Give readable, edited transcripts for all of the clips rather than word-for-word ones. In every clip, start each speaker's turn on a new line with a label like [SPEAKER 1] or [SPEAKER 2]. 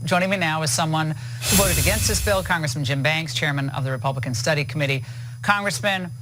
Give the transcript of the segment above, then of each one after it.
[SPEAKER 1] Joining me now is someone who voted against this bill, Congressman Jim Banks, chairman of the Republican Study Committee. Congressman,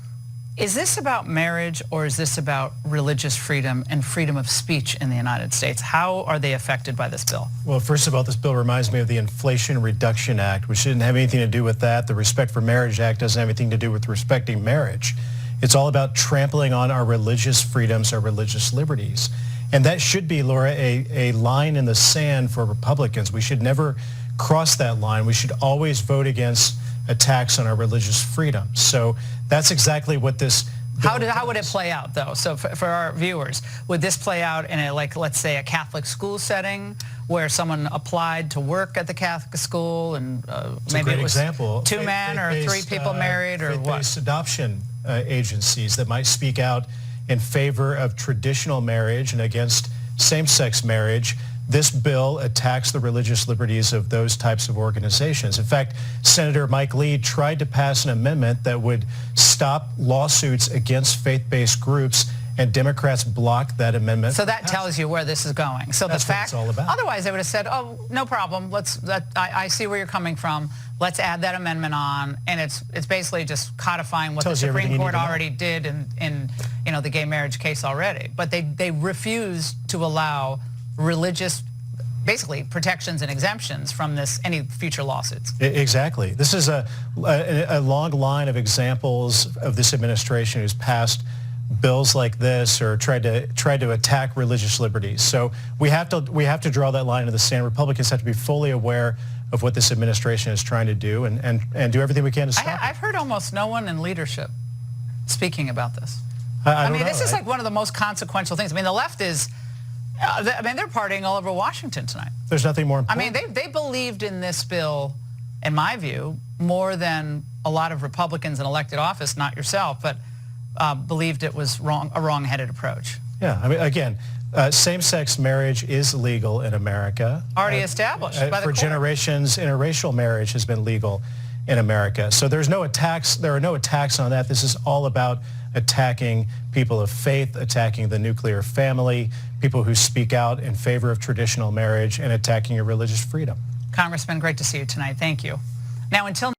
[SPEAKER 1] is this about marriage or is this about religious freedom and freedom of speech in the United States? How are they affected by this bill?
[SPEAKER 2] Well, first of all, this bill reminds me of the Inflation Reduction Act, which didn't have anything to do with that. The Respect for Marriage Act doesn't have anything to do with respecting marriage. It's all about trampling on our religious freedoms, our religious liberties. And that should be, Laura, a line in the sand for Republicans. We should never cross that line. We should always vote against attacks on our religious freedoms. So that's exactly what this
[SPEAKER 1] How would it play out, though? So for our viewers, would this play out in let's say, a Catholic school setting where someone applied to work at the Catholic school and maybe it was example. Two men or three people married or what?
[SPEAKER 2] Faith-based adoption agencies that might speak out in favor of traditional marriage and against same-sex marriage. This bill attacks the religious liberties of those types of organizations. In fact, Senator Mike Lee tried to pass an amendment that would stop lawsuits against faith-based groups, and Democrats blocked that amendment.
[SPEAKER 1] So that tells you where this is going. So
[SPEAKER 2] that's
[SPEAKER 1] the fact,
[SPEAKER 2] what it's all about.
[SPEAKER 1] Otherwise they would have said, oh, no problem. I see where you're coming from. Let's add that amendment on, and it's basically just codifying what the Supreme Court already did in the gay marriage case already. But they refuse to allow religious, basically, protections and exemptions from any future lawsuits.
[SPEAKER 2] Exactly. This is a long line of examples of this administration who's passed bills like this or tried to attack religious liberties. So we have to draw that line in the sand. Republicans have to be fully aware of what this administration is trying to do and do everything we can to stop it.
[SPEAKER 1] I've heard almost no one in leadership speaking about this.
[SPEAKER 2] I mean,
[SPEAKER 1] this is like one of the most consequential things. I mean, the left is, they're partying all over Washington tonight.
[SPEAKER 2] There's nothing more important.
[SPEAKER 1] I mean, they believed in this bill, in my view, more than a lot of Republicans in elected office, not yourself, but believed it was a wrong-headed approach.
[SPEAKER 2] Yeah, I mean, again, same-sex marriage is legal in America.
[SPEAKER 1] Already established by the
[SPEAKER 2] For
[SPEAKER 1] court.
[SPEAKER 2] generations, interracial marriage has been legal in America. So there are no attacks on that. This is all about attacking people of faith, attacking the nuclear family, people who speak out in favor of traditional marriage, and attacking your religious freedom.
[SPEAKER 1] Congressman, great to see you tonight. Thank you. Now, until